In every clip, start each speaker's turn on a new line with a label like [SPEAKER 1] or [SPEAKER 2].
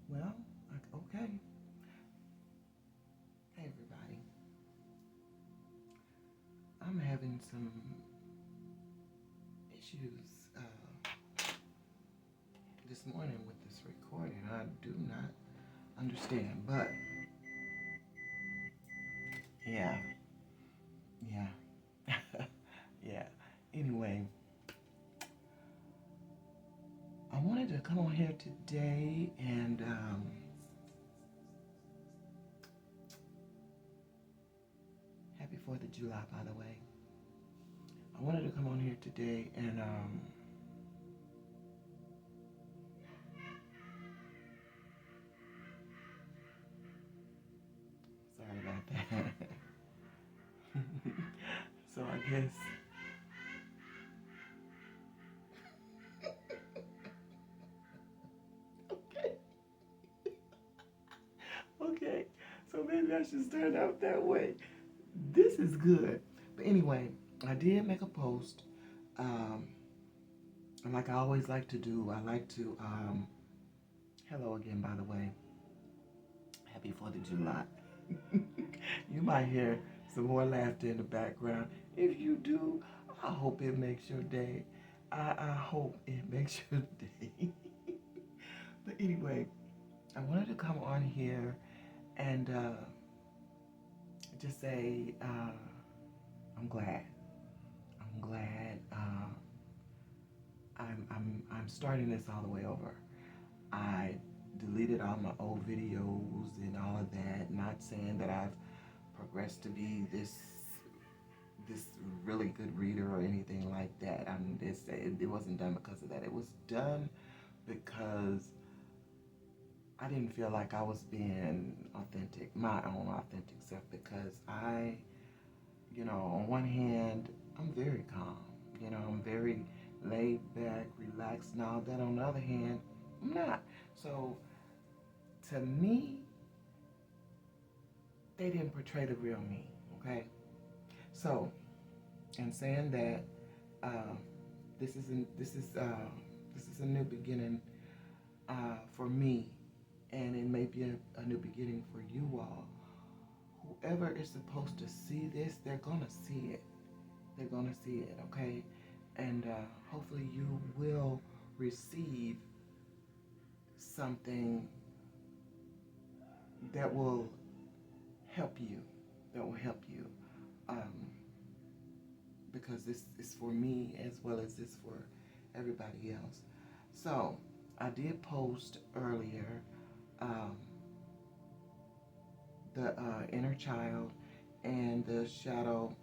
[SPEAKER 1] Well, okay. Hey, everybody. I'm having some issues this morning with this recording. I do not understand, but yeah, yeah, yeah. Anyway, I wanted to come on here today and happy 4th of July, by the way. I wanted to come on here today and sorry about that. So I guess okay, okay. So maybe I should start out that way. This is good. But anyway, I did make a post. Um, and like I always like to do, I like to, hello again, by the way. Happy 4th of July. You might hear some more laughter in the background. If you do, I hope it makes your day. I hope it makes your day. But anyway, I wanted to come on here and just say I'm glad. I'm glad. I'm starting this all the way over. I deleted all my old videos and all of that. Not saying that I've progressed to be this really good reader or anything like that. It wasn't done because of that. It was done because I didn't feel like I was being authentic, my own authentic self. Because on one hand, I'm very calm. I'm very laid back, relaxed, and all that. On the other hand, I'm not. So to me, they didn't portray the real me. Okay. So, in saying that, uh, this is a new beginning for me, and it may be a new beginning for you all. Whoever is supposed to see this, they're gonna see it. They're gonna see it. Okay, and hopefully you will receive something that will help you. That will help you. Um, because this is for me as well as this for everybody else. So I did post earlier um, the inner child and the shadow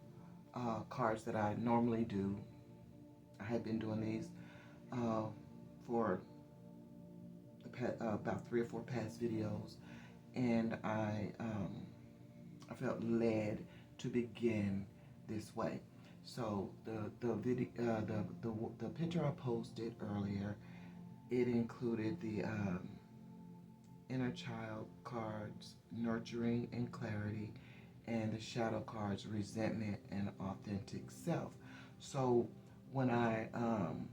[SPEAKER 1] cards that I normally do. I had been doing these uh, for about 3 or 4 past videos, and I felt led to begin this way. So the video the picture I posted earlier, it included the inner child cards, nurturing and clarity, and the shadow cards, resentment and authentic self. So when I um,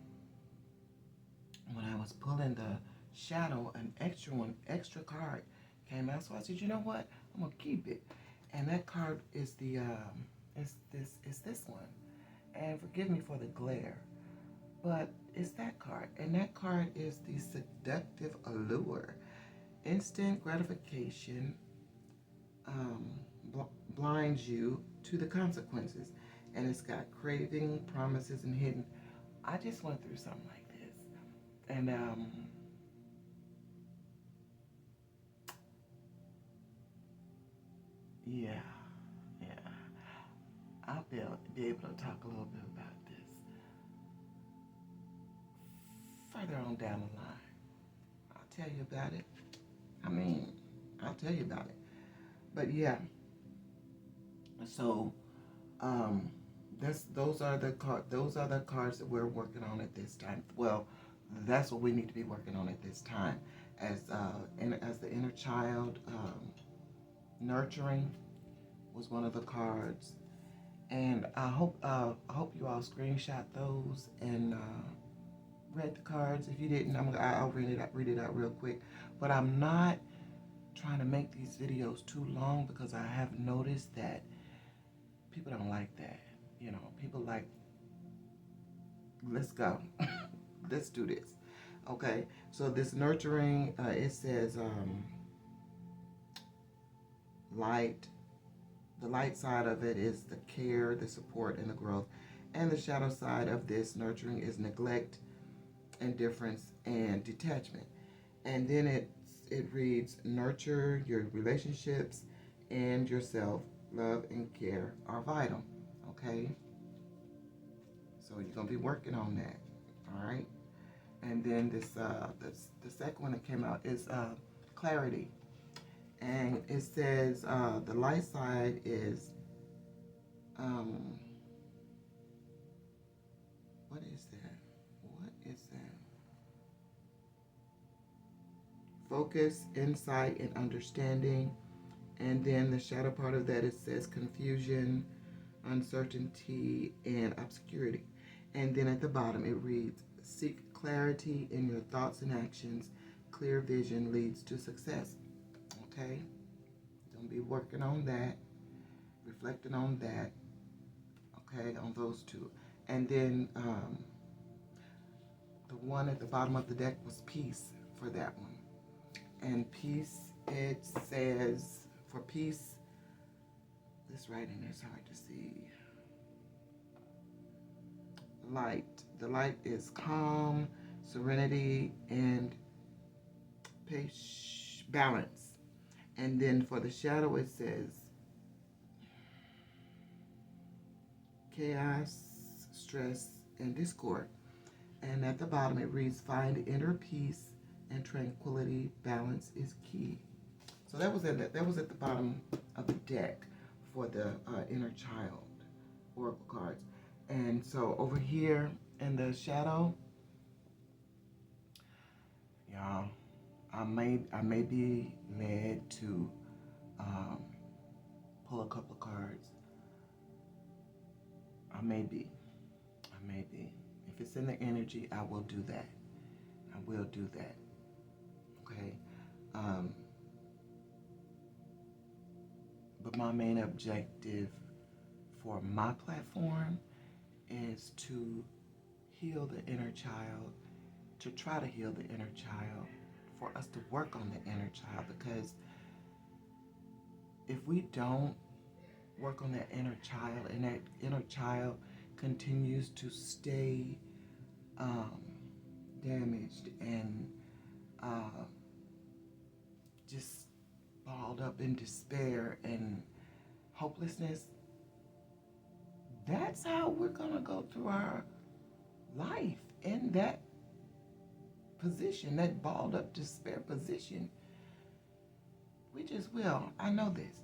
[SPEAKER 1] when I was pulling the shadow, an extra card came out. So I said, you know what? I'm gonna keep it. And that card is this one. And forgive me for the glare, but it's that card. And that card is the seductive allure, instant gratification um, blinds you to the consequences, and it's got craving, promises, and hidden. I just went through something like this, and yeah, yeah. I'll be able to talk a little bit about this further on down the line. I'll tell you about it. I mean, I'll tell you about it. But yeah, so um, those are the cards that we're working on at this time. Well, that's what we need to be working on at this time, as the inner child. Nurturing was one of the cards, and I hope you all screenshot those and read the cards. If you didn't, I'll read it out real quick. But I'm not trying to make these videos too long because I have noticed that people don't like that. You know, people like, let's go. Let's do this. Okay, so this nurturing, it says light. The light side of it is the care, the support, and the growth. And the shadow side of this nurturing is neglect, indifference, and detachment. And then it reads, nurture your relationships and yourself. Love and care are vital. Okay? So you're going to be working on that. All right? And then the second one that came out is clarity. And it says the light side is, what is that? What is that? Focus, insight, and understanding. And then the shadow part of that, it says confusion, uncertainty, and obscurity. And then at the bottom, it reads, seek clarity in your thoughts and actions. Clear vision leads to success. Okay? Gonna be working on that, reflecting on that. Okay, on those two. And then the one at the bottom of the deck was peace for that one. And peace, it says, for peace, this writing is hard to see. Light. The light is calm, serenity, and balance. And then for the shadow, it says chaos, stress, and discord. And at the bottom, it reads, find inner peace and tranquility. Balance is key. So that was at the bottom of the deck for the inner child oracle cards. And so over here in the shadow, y'all, I may be led to pull a couple of cards. I may be. If it's in the energy, I will do that. Okay. But my main objective for my platform is to heal the inner child, to try to heal the inner child, for us to work on the inner child. Because if we don't work on that inner child, and that inner child continues to stay damaged and just balled up in despair and hopelessness, that's how we're going to go through our life, in that position, that balled up despair position. We just will. I know this.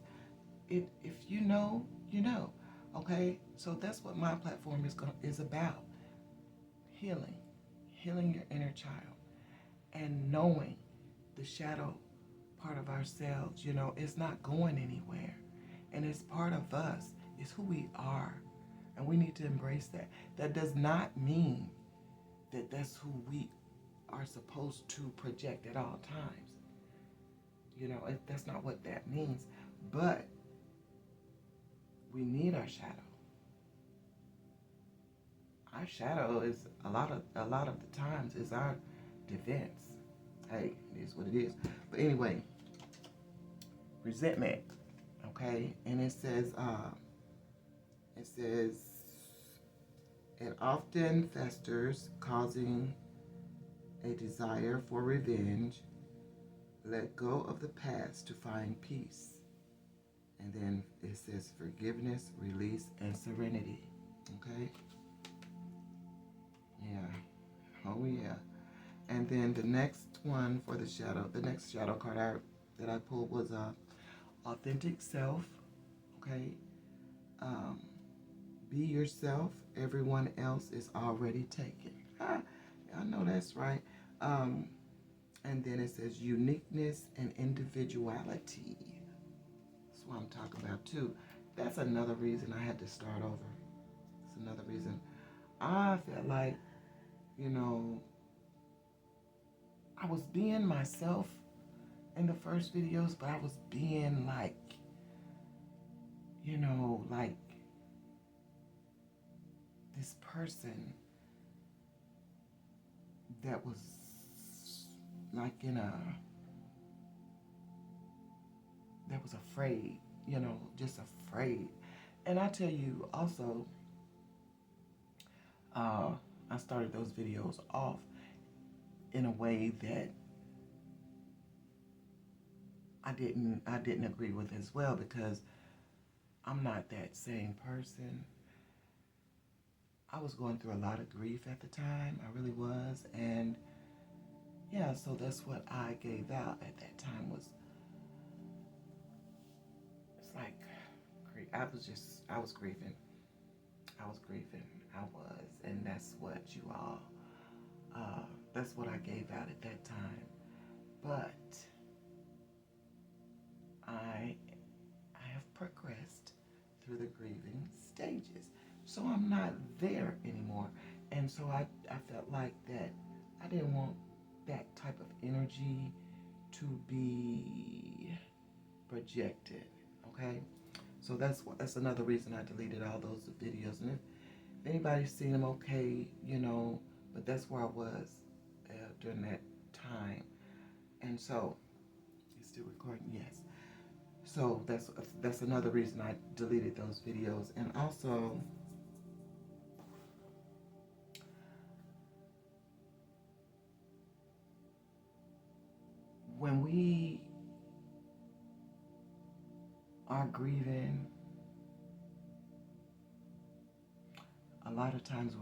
[SPEAKER 1] If you know, you know. Okay? So that's what my platform is about. Healing your inner child, and knowing the shadow part of ourselves, it's not going anywhere, and it's part of us. It's who we are, and we need to embrace that. That does not mean that that's who we are supposed to project at all times. That's not what that means. But we need our shadow. Our shadow is a lot of the times is our defense. Hey, it is what it is. But anyway, resentment. Okay, and it says it often festers, causing a desire for revenge. Let go of the past to find peace. And then it says forgiveness, release, and serenity. Okay? Yeah. Oh, yeah. And then the next one for the next shadow card that I pulled was authentic self. Okay? Be yourself. Everyone else is already taken. I know that's right. And then it says uniqueness and individuality. That's what I'm talking about too. That's another reason I had to start over. It's another reason. I felt like, I was being myself in the first videos, but I was being like, like this person that was like that was afraid, just afraid. And I tell you also, I started those videos off in a way that I didn't agree with as well, because I'm not that same person. I was going through a lot of grief at the time. I really was. And yeah, so that's what I gave out at that time was, it's like, I was grieving. I was grieving. I was. And that's what you all, that's what I gave out at that time. But I have progressed through the grieving stages. So I'm not there anymore. And so I felt like that I didn't want that type of energy to be projected. Okay? So that's another reason I deleted all those videos. And if anybody's seen them, okay, but that's where I was during that time. And so, it's still recording? Yes. So that's another reason I deleted those videos. And also, when we are grieving, a lot of times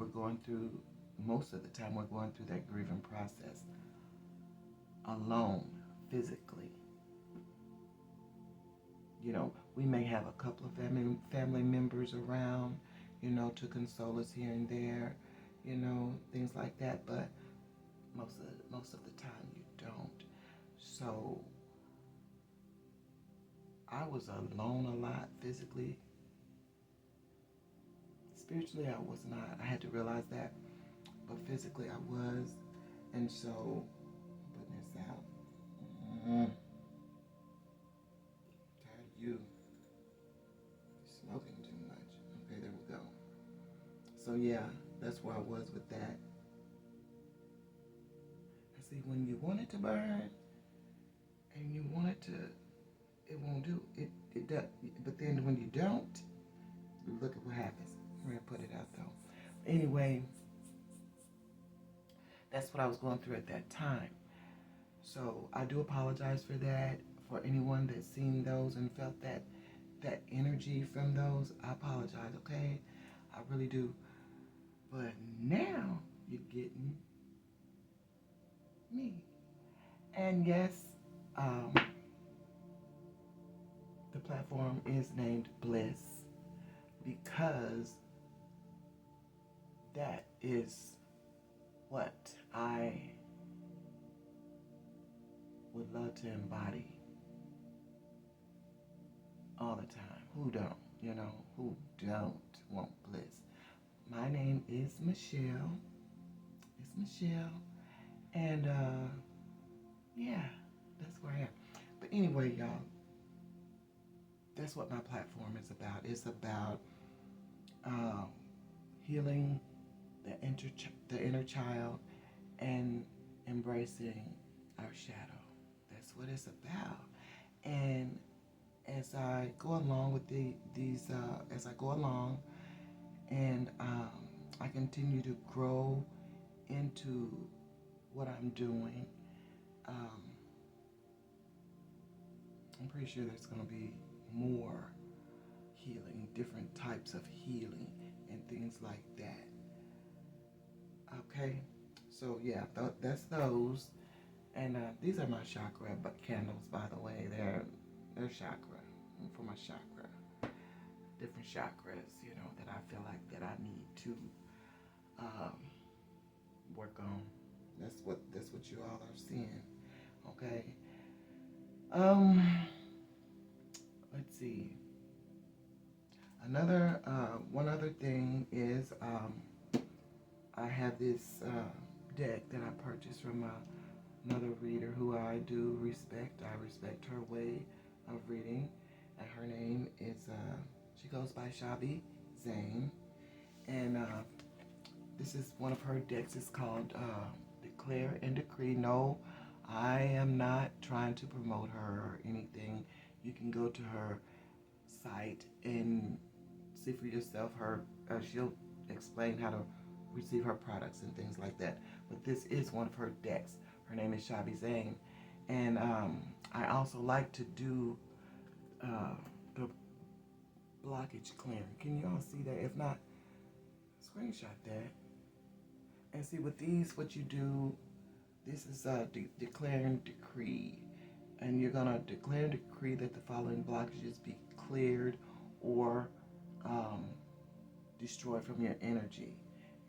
[SPEAKER 1] most of the time we're going through that grieving process alone, physically. We may have a couple of family members around, to console us here and there, things like that, but most of the time you don't. So I was alone a lot physically. Spiritually, I was not. I had to realize that. But physically, I was. And so, putting this out. Tired of you smoking too much. Okay, there we go. So, yeah, that's where I was with that. I see, when you want it to burn and you want it to, it won't do it. It does. But then when you don't, look at what happens. I'm going to put it out though. Anyway, that's what I was going through at that time. So I do apologize for that. For anyone that's seen those and felt that energy from those, I apologize, okay? I really do. But now you're getting me. And yes, the platform is named Bliss because that is what I would love to embody all the time. Who don't? Who don't want bliss? My name is Michelle. It's Michelle. And yeah, that's where I am. But anyway, y'all, that's what my platform is about. It's about healing the inner child and embracing our shadow. That's what it's about. And as I go along with as I go along, and I continue to grow into what I'm doing, I'm pretty sure there's going to be more healing, different types of healing, and things like that. Okay, so yeah, that's those. And these are my chakra candles, by the way. They're chakra, for my chakra. Different chakras, that I feel like that I need to work on. That's what you all are seeing. Okay. Let's see. One other thing is I have this deck that I purchased from another reader who I do respect. I respect her way of reading. And her name is, she goes by Shabi Zane. And this is one of her decks. It's called Declare and Decree. No, I am not trying to promote her or anything. You can go to her site and see for yourself. She'll explain how to receive her products and things like that. But this is one of her decks. Her name is Shabi Zane. And I also like to do the blockage clearing. Can you all see that? If not, screenshot that. And see, with these, what you do, this is a declare and decree. And you're going to declare and decree that the following blockages be cleared or destroyed from your energy.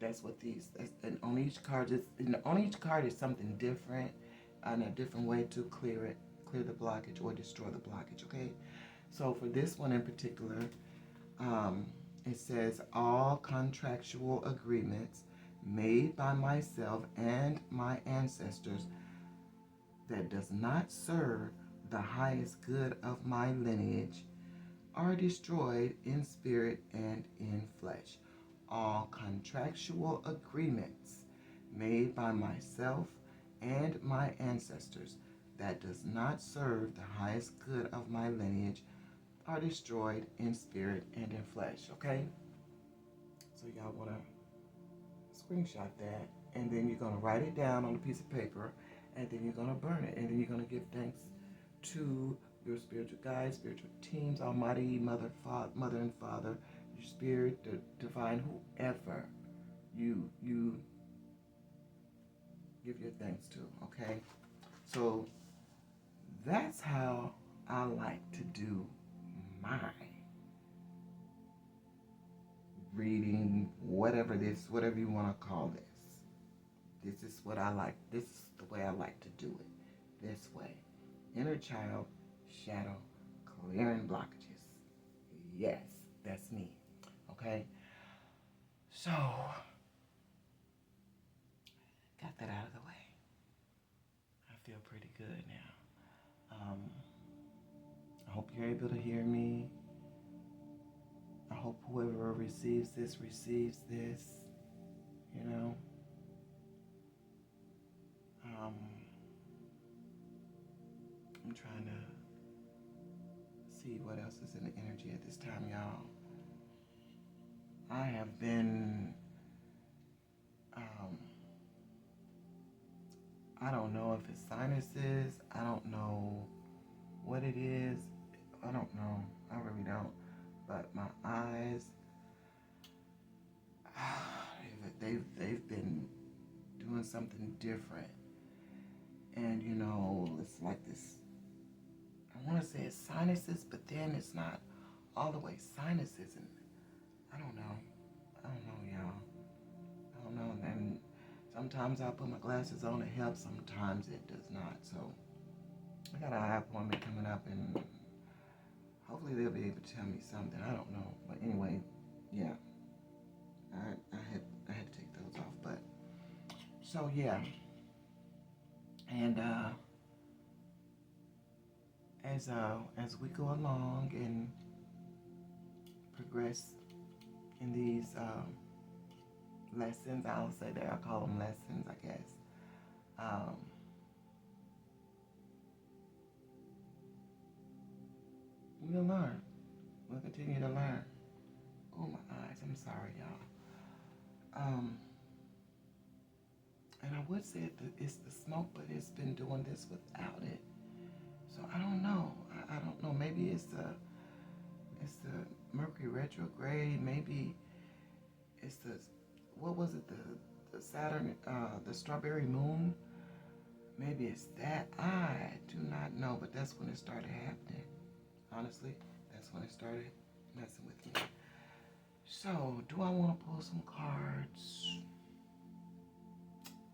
[SPEAKER 1] That's what these, and on each card is something different and a different way to clear the blockage or destroy the blockage, okay? So for this one in particular, it says all contractual agreements made by myself and my ancestors that does not serve the highest good of my lineage are destroyed in spirit and in flesh. All contractual agreements made by myself and my ancestors that does not serve the highest good of my lineage are destroyed in spirit and in flesh, okay? So y'all want to screenshot that, and then you're going to write it down on a piece of paper, and then you're going to burn it, and then you're going to give thanks to your spiritual guides, spiritual teams, Almighty Mother and Father, your spirit, the divine, whoever you give your thanks to, okay? So that's how I like to do my reading, whatever you want to call this. This is what I like. This is the way I like to do it. This way. Inner child, shadow, clearing blockages. Yes, that's me. Okay? So, got that out of the way. I feel pretty good now. I hope you're able to hear me. I hope whoever receives this, you know. I'm trying to see what else is in the energy at this time, y'all. I have been, I don't know if it's sinuses. I don't know what it is. I don't know. I really don't. But my eyes, they've been doing something different. And, you know, it's like this, I want to say it's sinuses, but then it's not all the way sinuses. And I don't know. Y'all. I don't know. And sometimes I put my glasses on, it helps. Sometimes it does not. So I got an eye appointment coming up, and hopefully they'll be able to tell me something. I don't know. But anyway, yeah. I had to take those off. But so yeah. And as we go along and progress in these lessons, I'll say that I call them lessons, I guess. We'll learn. We'll continue to learn. Oh, my eyes. I'm sorry, y'all. And I would say it's the smoke, but it's been doing this without it. So I don't know. I don't know. Maybe it's the Mercury retrograde. Maybe it's the, what was it? The Saturn, the strawberry moon. Maybe it's that. I do not know, but that's when it started happening. Honestly, that's when it started messing with me. So, do I want to pull some cards?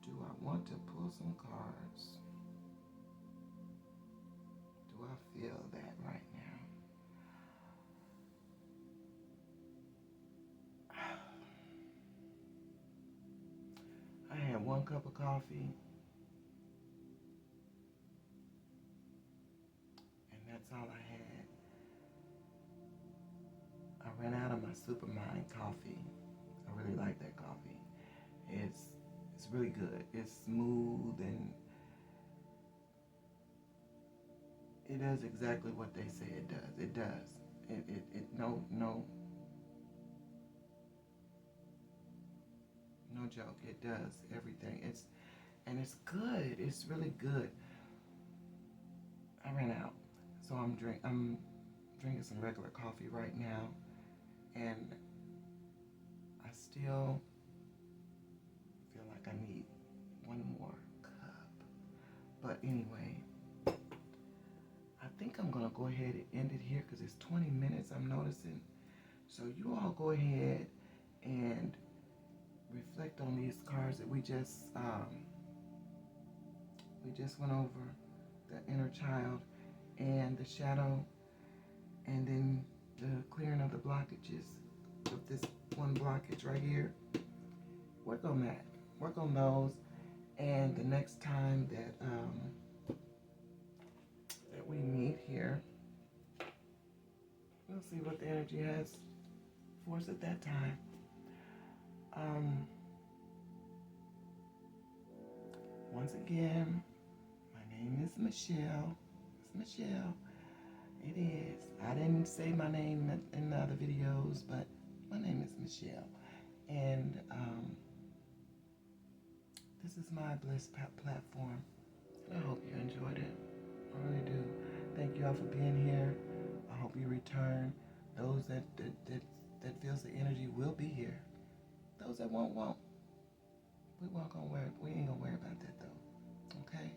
[SPEAKER 1] Do I want to pull some cards? Do I feel that right now? I had one cup of coffee. that's all I had. I ran out of my Supermind coffee. I really like that coffee. It's really good. It's smooth and it does exactly what they say it does. It does. No joke. It does everything. It's good. It's really good. I ran out, so I'm drinking some regular coffee right now, and I still feel like I need one more cup. But anyway, I think I'm gonna go ahead and end it here because it's 20 minutes. I'm noticing. So you all go ahead and reflect on these cards that we just went over, the inner child and the shadow, and then the clearing of the blockages of this one blockage right here. Work on that. Work on those, and the next time that we meet here, we'll see what the energy has for us at that time. Once again, my name is Michelle. It's Michelle. It is. I didn't say my name in the other videos, but my name is Michelle. And this is my Bliss platform. And I hope you enjoyed it. I really do. Thank you all for being here. I hope you return. Those that feels the energy will be here. Those that won't. We ain't gonna worry about that though. Okay?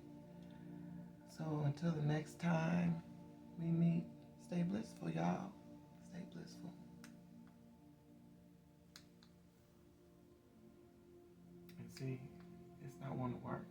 [SPEAKER 1] So until the next time we meet, stay blissful, y'all. Stay blissful. And see, it's not want to work.